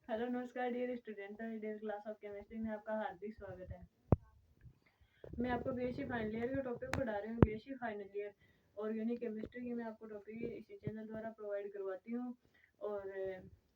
Hello नमस्कार dear student, dear class of chemistry में आपका हार्दिक स्वागत है। मैं आपको बीएससी फाइनल ईयर के टॉपिक पढ़ा रही हूँ। BSc final year organic chemistry की मैं आपको टॉपिक इसी चैनल द्वारा प्रोवाइड करवाती हूँ। और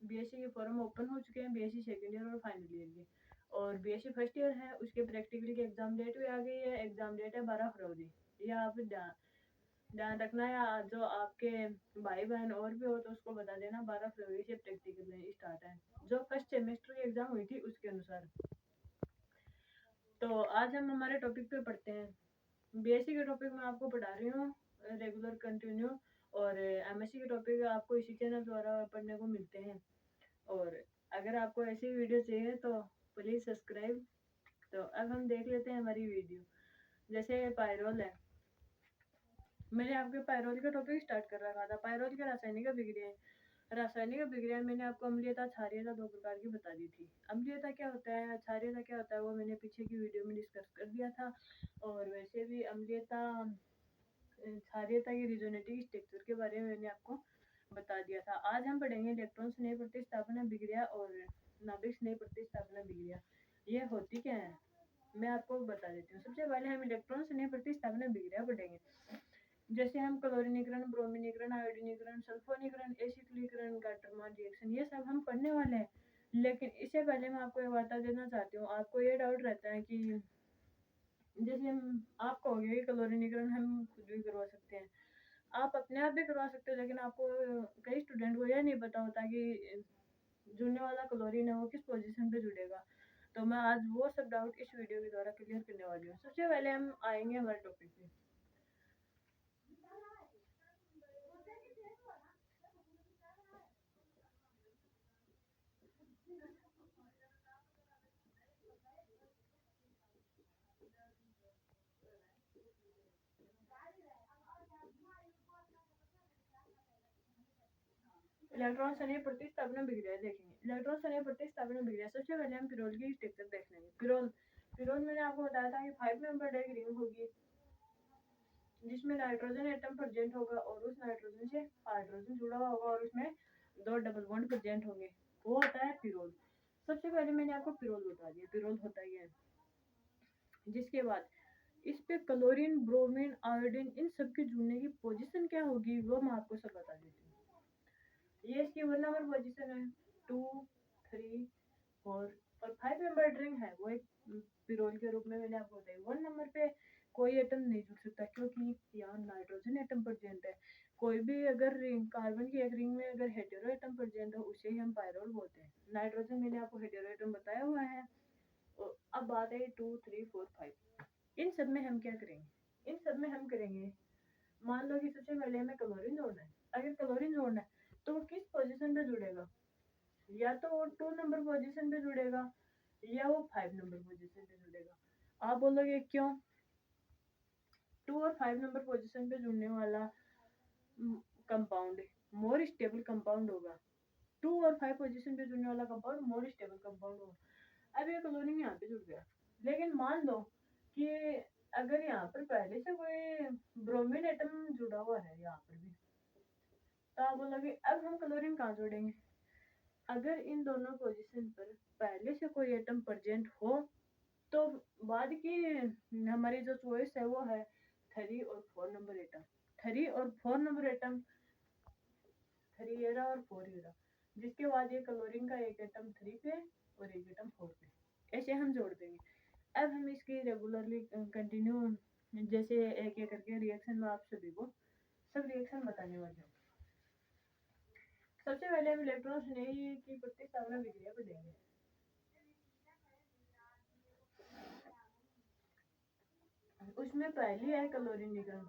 बीएससी के फॉर्म ओपन हो चुके हैं, बीएससी सेकेंड ईयर और फाइनल ईयर के। और बीएससी फर्स्ट ईयर है, उसके प्रैक्टिकली की एग्जाम डेट भी आ गई है। एग्जाम डेट है 12 फरवरी। यह आप ध्यान रखना है। जो आपके भाई बहन और भी हो तो उसको बता देना, 12 फरवरी से प्रैक्टिकल स्टार्ट है, जो फर्स्ट सेमेस्टर की एग्जाम हुई थी उसके अनुसार। तो आज हम हमारे टॉपिक पे पढ़ते हैं। बीएससी के टॉपिक में आपको पढ़ा रही हूँ रेगुलर कंटिन्यू, और एमएससी के टॉपिक आपको इसी चैनल द्वारा पढ़ने को मिलते हैं। और अगर आपको ऐसी वीडियो चाहिए तो प्लीज सब्सक्राइब। तो अब हम देख लेते हैं हमारी वीडियो। जैसे पायरोल है, मैंने आपके पायरोल का टॉपिक स्टार्ट कर रखा था। पायरोल के रासायनिक अभिक्रियाएं। रासायनिक अभिक्रिया मैंने आपको अम्लीयता क्षारीयता दो प्रकार की बता दी थी। अम्लीयता क्या होता है, क्षारीयता क्या होता है, वो मैंने पीछे की वीडियो में डिस्कस कर दिया था। और वैसे भी अम्लीयता क्षारीयता की रिजोनेटिव स्ट्रक्चर के बारे में मैंने आपको बता दिया था। आज हम पढ़ेंगे इलेक्ट्रॉन स्नेह प्रतिस्थापन अभिक्रिया और नाभिक स्नेह प्रतिस्थापन अभिक्रिया। ये होती क्या है मैं आपको बता देती हूँ। सबसे पहले हम इलेक्ट्रॉन स्नेह प्रतिस्थापन अभिक्रिया पढ़ेंगे। जैसे हम क्लोरीनीकरण, ब्रोमीनीकरण, आयोडीनीकरण, सल्फोनीकरण, एसिटिलीकरण, गाटरमान रिएक्शन, ये सब हम पढ़ने वाले हैं। लेकिन इससे पहले मैं आपको एक बता देना चाहती हूँ। आपको ये डाउट रहता है कि जैसे हम आप कहोगे कि क्लोरीनीकरण हम खुद भी करवा सकते हैं, आप अपने आप भी करवा सकते हो। लेकिन आपको कई स्टूडेंट को यह नहीं पता होता कि जुड़ने वाला क्लोरीन है वो किस पोजीशन पे जुड़ेगा। तो मैं आज वो सब डाउट इस वीडियो के द्वारा क्लियर करने वाली हूँ। सबसे पहले हम आएंगे हमारे टॉपिक पे। इलेक्ट्रॉन स्नेह प्रतिस्थापन अभिक्रिया देखेंगे। इलेक्ट्रॉन स्नेह प्रतिस्थापन अभिक्रिया, सबसे पहले हम पिरोल की स्ट्रक्चर देख लेंगे। पिरोल मैंने आपको बताया था कि 5 मेंबर्ड एक रिंग होगी जिसमें नाइट्रोजन एटम प्रेजेंट होगा और उस नाइट्रोजन से हाइड्रोजन जुड़ा हुआ होगा और उसमें 2 डबल बॉन्ड प्रेजेंट होंगे। वो होता है पिरोल। सबसे पहले मैंने आपको पिरोल बता दिया, पिरोल होता ही है। जिसके बाद इस पे क्लोरीन, ब्रोमीन, आयोडीन, इन सब के जुड़ने की पोजीशन क्या होगी वो मैं आपको सब बता देती हूँ। ये इसकी 1 नंबर पोजीशन है, 2, 3, 4 और 5 मेंबर रिंग है। वो एक पिरोल के रूप में मैंने आपको बताया। 1 नंबर पे कोई एटम नहीं जुड़ सकता क्योंकि यहाँ नाइट्रोजन एटम प्रेजेंट है। कोई भी अगर रिंग, कार्बन की एक रिंग में अगर हेटेरो एटम प्रेजेंट हो उसे ही हम पायरोल बोलते हैं। नाइट्रोजन मैंने आपको हेटेरो एटम बताया हुआ है। और अब बात है 2, 3, 4, 5। इन सब में हम क्या करेंगे, इन सब में हम करेंगे, मान लो कि सबसे पहले हमें क्लोरीन जोड़ना है। अगर क्लोरीन जोड़ना है तो वो किस पोजीशन पे जुड़ेगा, या तो वो 2 नंबर पोजीशन पे जुड़ेगा या वो 5 नंबर पोजीशन पे जुड़ेगा। आप बोलोगे क्यों? 2 और 5 नंबर पोजीशन पे जुड़ने वाला कंपाउंड मोर स्टेबल कंपाउंड होगा। 2 और 5 पोजीशन पे जुड़ने वाला कंपाउंड मोर स्टेबल कंपाउंड होगा। अब ये क्लोरीन यहाँ पे जुड़ गया, लेकिन मान लो कि अगर यहाँ पर पहले से कोई ब्रोमीन एटम जुड़ा हुआ है यहाँ पर भी, तो आप बोलोगे अब हम क्लोरीन कहाँ जोड़ेंगे। अगर इन दोनों पोजीशन पर पहले से कोई एटम प्रेजेंट हो तो बाद की हमारी जो चॉइस है वो है 3 और 4 नंबर एटम। 3 और 4 नंबर एटम, 3 एरा और 4 एरा, जिसके बाद ये क्लोरीन का एक एटम 3 पे और एक एटम 4 पे, ऐसे हम जोड़ देंगे। अब हम इसकी रेगुलरली कंटिन्यू जैसे एक एक करके रिएक्शन में आप सभी को सब रिएक्शन बताने वाले हूँ। सबसे पहले हम इलेक्ट्रॉन स्नेह की प्रतिस्थापन अभिक्रिया पढ़ेंगे। उसमें पहली है क्लोरीनीकरण।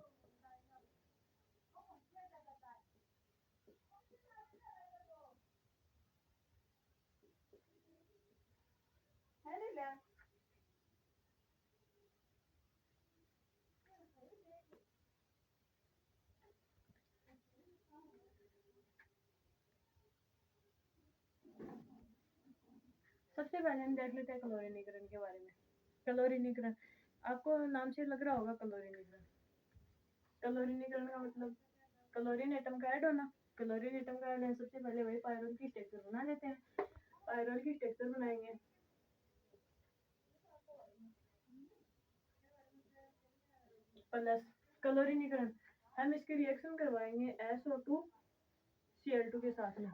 सबसे पहले हम देख लेते हैं क्लोरीनीकरण के बारे में। क्लोरीनीकरण आपको नाम से लग रहा होगा। क्लोरीनीकरण, क्लोरीनीकरण का मतलब क्लोरीन एटम का ऐड होना। क्लोरीन एटम का ऐड है, सबसे पहले वही पायरोल की स्ट्रक्चर बना लेते हैं। आयरॉल की स्ट्रक्चर बनाएंगे। प्लस क्लोरीनीकरण, हम इसकी रिएक्शन करवाएंगे SO2Cl2 के साथ में।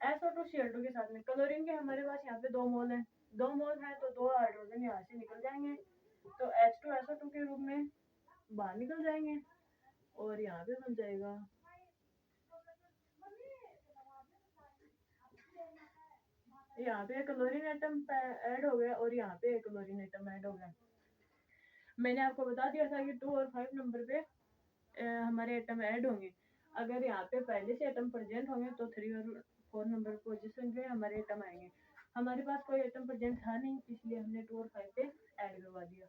SO2Cl2 के साथ में क्लोरीन के हमारे पास यहाँ पे 2 मोल है, 2 मोल है तो 2 हाइड्रोजन यहाँ से निकल जाएंगे, तो H2SO2 के रूप में बाहर निकल जाएंगे और यहाँ पे बन जाएगा यहाँ पे क्लोरीन एटम ऐड हो गया और यहाँ पे क्लोरीन एटम ऐड हो गया। मैंने आपको बता दिया था कि 2 और 5 नंबर पे हमारे एटम ऐड होंगे। अगर यहाँ पे पहले से एटम प्रेजेंट होंगे तो 3 और 4 नंबर पोजीशन पे हमारे एटम आएंगे। हमारे पास कोई एटम प्रेजेंट था नहीं, इसलिए हमने 2 और 5 पे ऐड करवा दिया।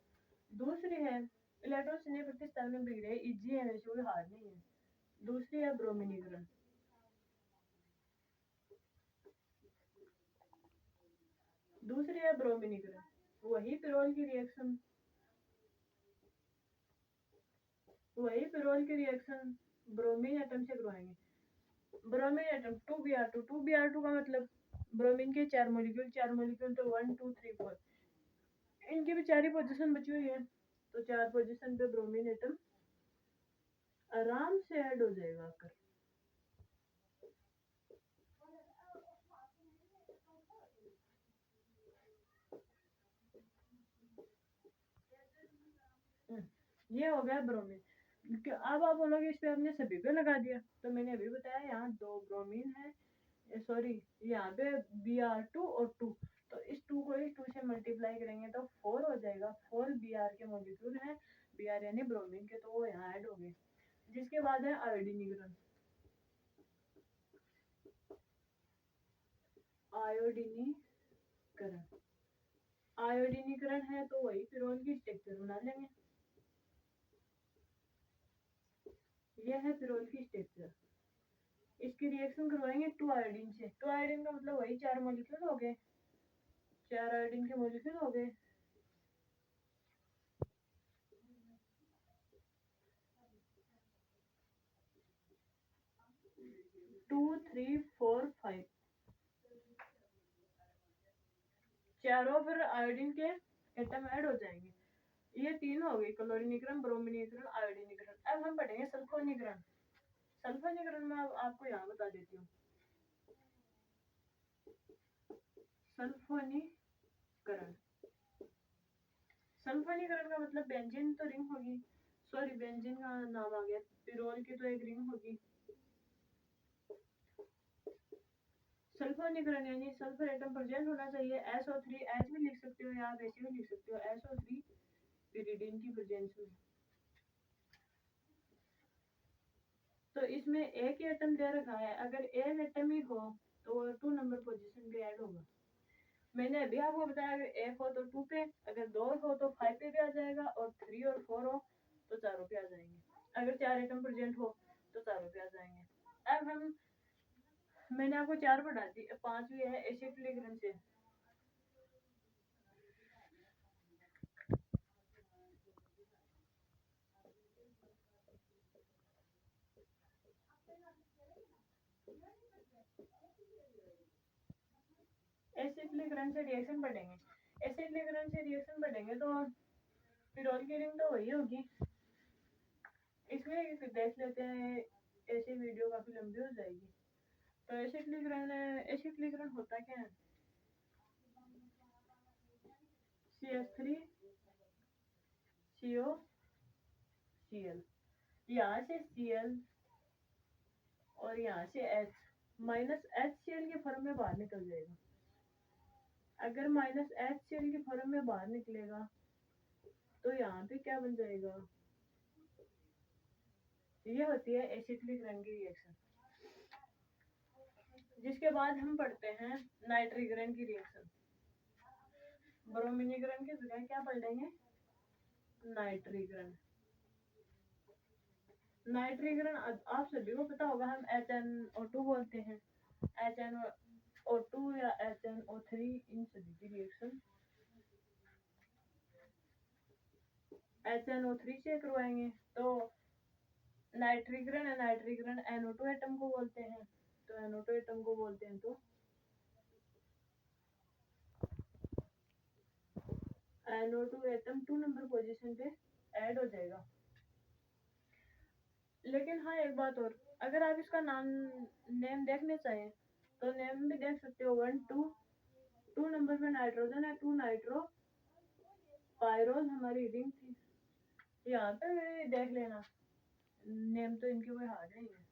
दूसरी है इलेक्ट्रॉन स्नेह प्रतिस्थापन बिगड़े EgMSO हार नहीं है। दूसरी है ब्रोमीनीकरण। दूसरी है ब्रोमीनीकरण, वही पिरोल की रिएक्शन ब्रोमीन एटम से करवाएंगे। ब्रोमीन एटम 2Br2 का मतलब ब्रोमीन के 4 मॉलिक्यूल तो 1 2 3 4, इनकी भी 4 ही पोजीशन बची हुई है, तो 4 पोजीशन पे ब्रोमीन एटम आराम से ऐड हो जाएगा आकर। ये हो गया ब्रोमीन। अब आप बोलोगे इस पे हमने सभी पे लगा दिया, तो मैंने अभी बताया यहाँ 2 ब्रोमीन है, सॉरी यहाँ पे Br2 और 2, तो इस 2 को इस 2 से मल्टीप्लाई करेंगे तो 4 हो जाएगा। 4 Br के मॉलिक्यूल हैं, Br यानी ब्रोमीन के, तो वो यहाँ ऐड हो गए। जिसके बाद है आयोडीनीकरण। आयोडीनीकरण है तो वही पिरोल की स्ट्रक्चर बना लेंगे। यह है पिरोल की स्ट्रक्चर। इसकी रिएक्शन करवाएंगे 2 आयोडीन से। 2 आयोडीन का मतलब वही 4 मॉलिक्यूल हो गए, 4 आयोडीन के मॉलिक्यूल हो गए। टू 3 4 5 चारों फिर आयोडीन के एटम ऐड हो जाएंगे। ये 3 हो गई, क्लोरीनीकरण, ब्रोमीनीकरण, आयोडीनीकरण। अब हम पढ़ेंगे सल्फोनीकरण। सल्फोनीकरण में आपको यहाँ बता देती हूँ। सल्फोनीकरण का मतलब बेंजीन तो रिंग होगी, सॉरी बेंजीन का नाम आ गया, पिरोल की तो एक रिंग होगी। सल्फोनीकरण यानी सल्फर एटम प्रेजेंट होना चाहिए। SO3 H भी लिख सकते हो या आप ऐसे भी लिख सकते हो, SO3 पिरिडीन की प्रेजेंस में। तो इसमें एक ही एटम दे रखा है, अगर एक एटम ही हो तो 2 नंबर पोजीशन पे ऐड होगा। मैंने अभी आपको बताया अगर एक हो तो 2 पे, अगर 2 हो तो 5 पे भी आ जाएगा, और 3 और 4 हो तो चारों पे आ जाएंगे। अगर 4 एटम प्रेजेंट हो तो चारों पे आ जाएंगे। अब हम मैंने आपको 4 पढ़ा दी, 5वीं है एसिटिलीकरण से। एसिटिलीकरण से रिएक्शन पढ़ेंगे। एसिटिलीकरण से रिएक्शन पढ़ेंगे तो पिरोल की रिंग तो वही होगी। इसमें देख लेते हैं, ऐसे वीडियो काफी लंबी हो जाएगी। तो एसिटिलीकरण होता क्या है? CH3 COCl, यहाँ से Cl और यहाँ से H माइनस HCl के फॉर्म में बाहर निकल जाएगा। अगर माइनस HCl के फॉर्म में बाहर निकलेगा तो यहाँ पे क्या बन जाएगा? ये होती है एसिटिलीकरण की रिएक्शन। जिसके बाद हम पढ़ते हैं नाइट्रीकरण की रिएक्शन। ब्रोमीनीकरण की जगह क्या पढ़ लेंगे? नाइट्रीकरण। नाइट्रीकरण आप सभी को पता होगा, हम HNO2 बोलते हैं। HNO2 या HNO3 इन सभी की रिएक्शन HNO3 से करवाएंगे। तो नाइट्रीकरण NO2 एटम को बोलते हैं, तो NO2 एटम को बोलते हैं तो NO2 एटम 2 नंबर पोजीशन पे ऐड हो जाएगा। लेकिन हाँ एक बात और, अगर आप इसका नेम देखने चाहें तो नेम भी देख सकते हो। 1 2 नंबर पे नाइट्रोजन है, 2 नाइट्रो पायरोल हमारी रिंग थी। यहाँ पे देख लेना, नेम तो इनके कोई हार्ड नहीं है।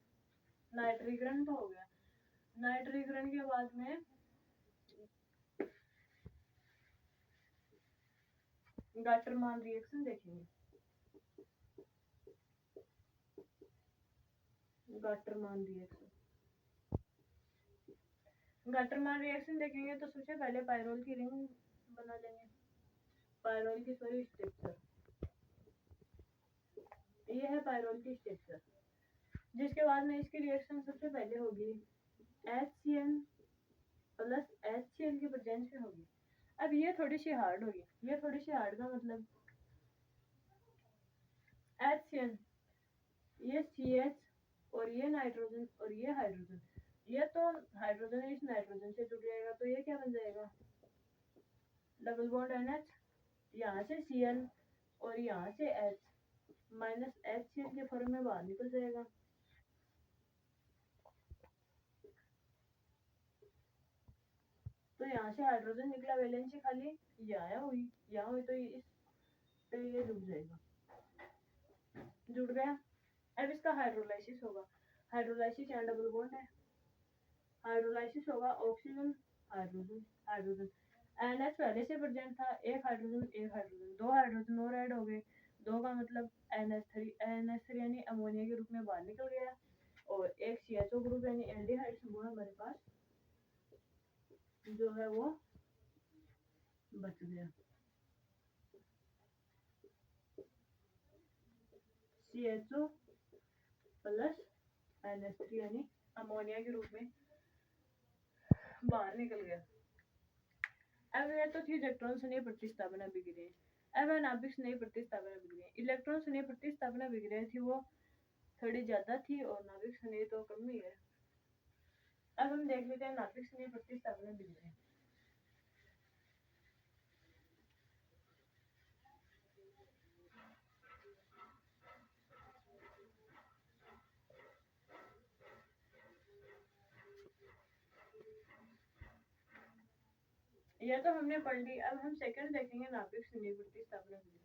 नाइट्रीकरण तो हो गया। नाइट्रीकरण के बाद में गाटरमान रिएक्शन देखेंगे। गाटरमान रिएक्शन देखेंगे तो सबसे पहले पायरोल की रिंग बना लेंगे। पायरोल की स्ट्रक्चर, ये है पायरोल की स्ट्रक्चर। जिसके बाद में इसकी रिएक्शन सबसे पहले होगी HCl प्लस HCl की प्रेजेंस में होगी। अब ये थोड़ी सी हार्ड होगी। ये थोड़ी सी हार्ड का मतलब HCl, ये CH और ये नाइट्रोजन और ये हाइड्रोजन, ये तो हाइड्रोजन इस नाइट्रोजन से जुड़ जाएगा तो ये क्या बन जाएगा, डबल बॉन्ड NH, यहाँ से Cl और यहाँ से H माइनस HCl के फॉर्म में बाहर निकल जाएगा। तो यहाँ से हाइड्रोजन निकला, वैलेंसी खाली यहाँ हुई तो ये जुड़ जाएगा, जुड़ गया। अब इसका हाइड्रोलाइसिस होगा। हाइड्रोलाइसिस यहाँ डबल बॉन्ड है, हाइड्रोलाइसिस होगा ऑक्सीजन हाइड्रोजन NH पहले से प्रेजेंट था, एक हाइड्रोजन, दो हाइड्रोजन और ऐड हो गए। दो का मतलब NH3 यानी अमोनिया के रूप में बाहर निकल गया, और एक CHO ग्रुप यानी एल्डिहाइड समूह हमारे पास जो है वो बच गया। CHO प्लस NH3 यानी अमोनिया के रूप में बाहर निकल गया। अब ये तो थी इलेक्ट्रॉन से नई प्रतिस्थापना बिगड़ी। अब नाभिक से नई प्रतिस्थापना बिगड़ी। इलेक्ट्रॉन से नई प्रतिस्थापना बिगड़ी थी वो थोड़ी ज्यादा थी और नाभिक से नई तो कम ही है। अब हम देख लेते हैं नाभिक से नई प्रतिस्थापना बिगड़ी। यह तो हमने पढ़ ली। अब हम सेकंड देखेंगे नाभिक से नई प्रतिस्थापना बिगड़ी।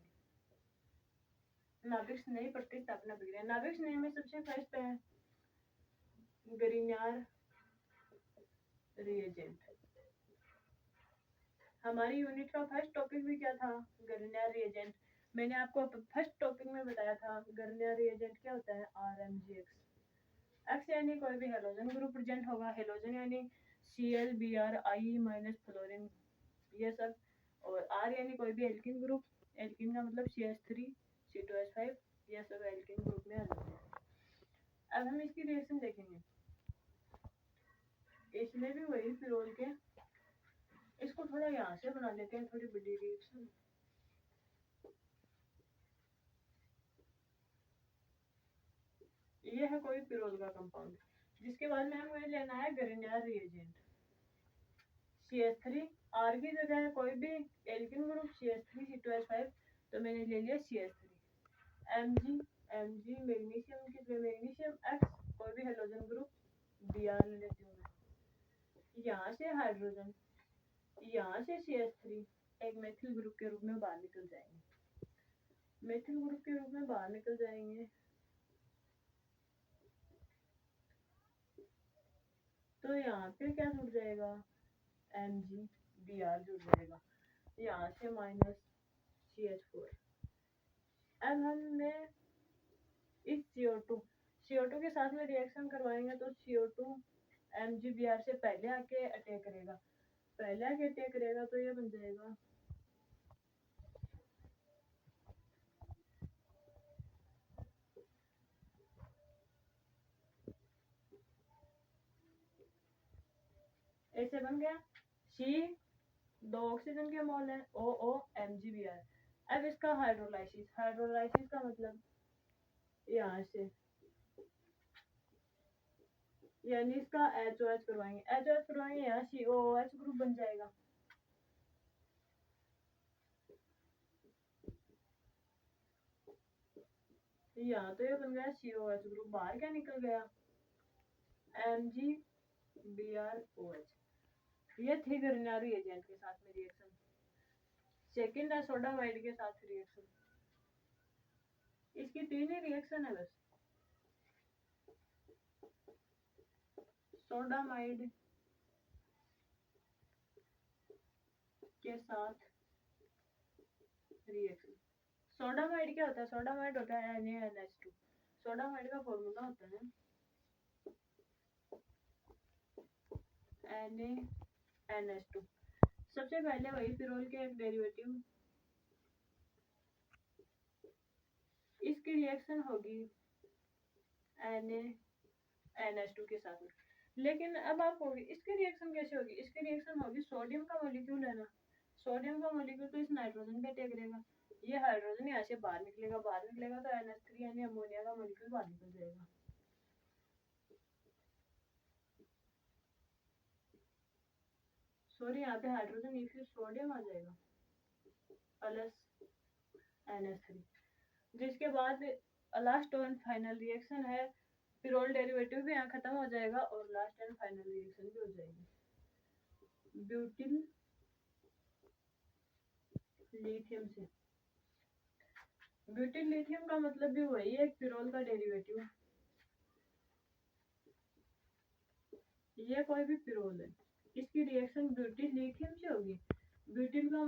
नाभिक से नई प्रतिस्थापना बिगड़ी। नाभिक से नई में सबसे फर्स्ट है गरिन्यार रिएजेंट। हमारी यूनिट का फर्स्ट टॉपिक भी क्या था, गरिन्यार रिएजेंट। मैंने आपको फर्स्ट टॉपिक में बताया था गरिन्यार रिएजेंट क्या होता है, RMgX। एक्स यानी कोई भी हेलोजन ग्रुप प्रेजेंट होगा, हेलोजन यानी Cl Br I minus fluorine ये सब, और R यानी कोई भी एल्किन ग्रुप, एल्किन का मतलब CH3 C2H5 ये सब एल्किन ग्रुप में आ जाते हैं। अब हम इसकी रिएक्शन देखेंगे। इसमें भी वही फिरोल के, इसको थोड़ा यहाँ से बना लेते हैं, थोड़ी बड़ी रिएक्शन। ये है कोई पिरोल का कंपाउंड। जिसके बाद में हमें लेना है गरिन्यार रिएजेंट। CH3 R की जगह है कोई भी एल्किन ग्रुप CH3 C2H5, तो मैंने ले लिया CH3। Mg मैग्नीशियम की जगह मैग्नीशियम X कोई भी हेलोजन ग्रुप Br ले लेती हूँ मैं। यहाँ से हाइड्रोजन, यहाँ से CH3 एक मेथिल ग्रुप के रूप में बाहर निकल जाएंगे, मेथिल ग्रुप के रूप में बाहर निकल जाएंगे। तो यहाँ पे क्या जुड़ जाएगा, MgBr जुड़ जाएगा, यहाँ से माइनस CH4। अब हमने इस CO2 के साथ में रिएक्शन करवाएंगे तो CO2 MgBr से पहले आके अटैक करेगा, तो ये बन जाएगा ऐसे बन गया। C 2 ऑक्सीजन के मोल है, OO MgBr। अब इसका हाइड्रोलाइसिस का मतलब यहाँ से यानी इसका HOH करवाएंगे, यहाँ COOH ग्रुप बन जाएगा। यहाँ तो ये बन गया COH ग्रुप, बाहर क्या निकल गया MgBrOH। ये थी गरिनारी एजेंट के साथ में रिएक्शन। सेकंड है सोडामाइड के साथ रिएक्शन। इसकी 3 ही रिएक्शन है बस। सोडामाइड के साथ रिएक्शन। सोडामाइड क्या होता है? सोडामाइड होता है NaNH2। सोडामाइड का फॉर्मूला होता है NaNH2। सबसे पहले वही पिरोल के एक डेरिवेटिव, इसकी रिएक्शन होगी NaNH2 के साथ में। लेकिन अब आप होगी इसकी रिएक्शन कैसे होगी? इसकी रिएक्शन होगी सोडियम का मॉलिक्यूल है ना, सोडियम का मॉलिक्यूल तो इस नाइट्रोजन पे टेक लेगा, ये हाइड्रोजन यहाँ से बाहर निकलेगा, बाहर निकलेगा तो NH3 यानी अमोनिया का मॉलिक्यूल बाहर निकल जाएगा। सॉरी यहाँ पे हाइड्रोजन नहीं फिर सोडियम आ जाएगा प्लस NH3, जिसके बाद लास्ट और फाइनल रिएक्शन है पिरोल डेरिवेटिव भी यहाँ खत्म हो जाएगा और लास्ट एंड फाइनल रिएक्शन भी हो जाएगी ब्यूटिल लिथियम से। ब्यूटिल लिथियम का मतलब भी वही है, एक पिरोल का डेरिवेटिव। ये कोई भी पिरोल है, इसकी रिएक्शन ब्यूटिल लिथियम से होगी। ब्यूटिल का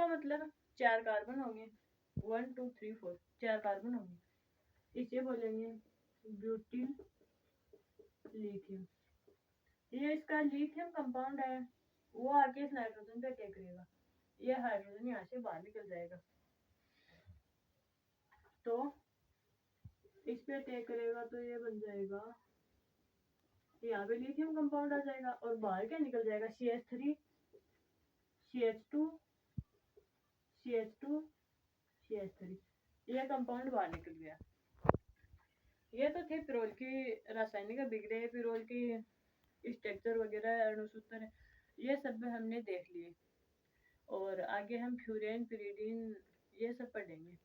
मतलब 4 कार्बन होंगे, 1 2 3 4 4 कार्बन होंगे, इसे बोलेंगे ब्यूटिल लिथियम। ये इसका लिथियम कंपाउंड है, वो आके इस नाइट्रोजन पे टेक लेगा, ये हाइड्रोजन यहाँ से बाहर निकल जाएगा, तो इस पे टेक करेगा तो ये बन जाएगा, यहाँ पे लिथियम कंपाउंड आ जाएगा और बाहर क्या निकल जाएगा CH3 CH2 CH2 CH3, ये कंपाउंड बाहर निकल गया। ये तो थे पिरोल की रासायनिक अभिक्रिया, पिरोल की स्ट्रक्चर वगैरह, अणुसूत्र, ये सब हमने देख लिए और आगे हम फ्यूरेन पिरीडीन ये सब पढ़ेंगे।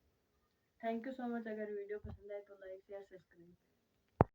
Thank you so much. अगर वीडियो पसंद आए तो लाइक शेयर सब्सक्राइब।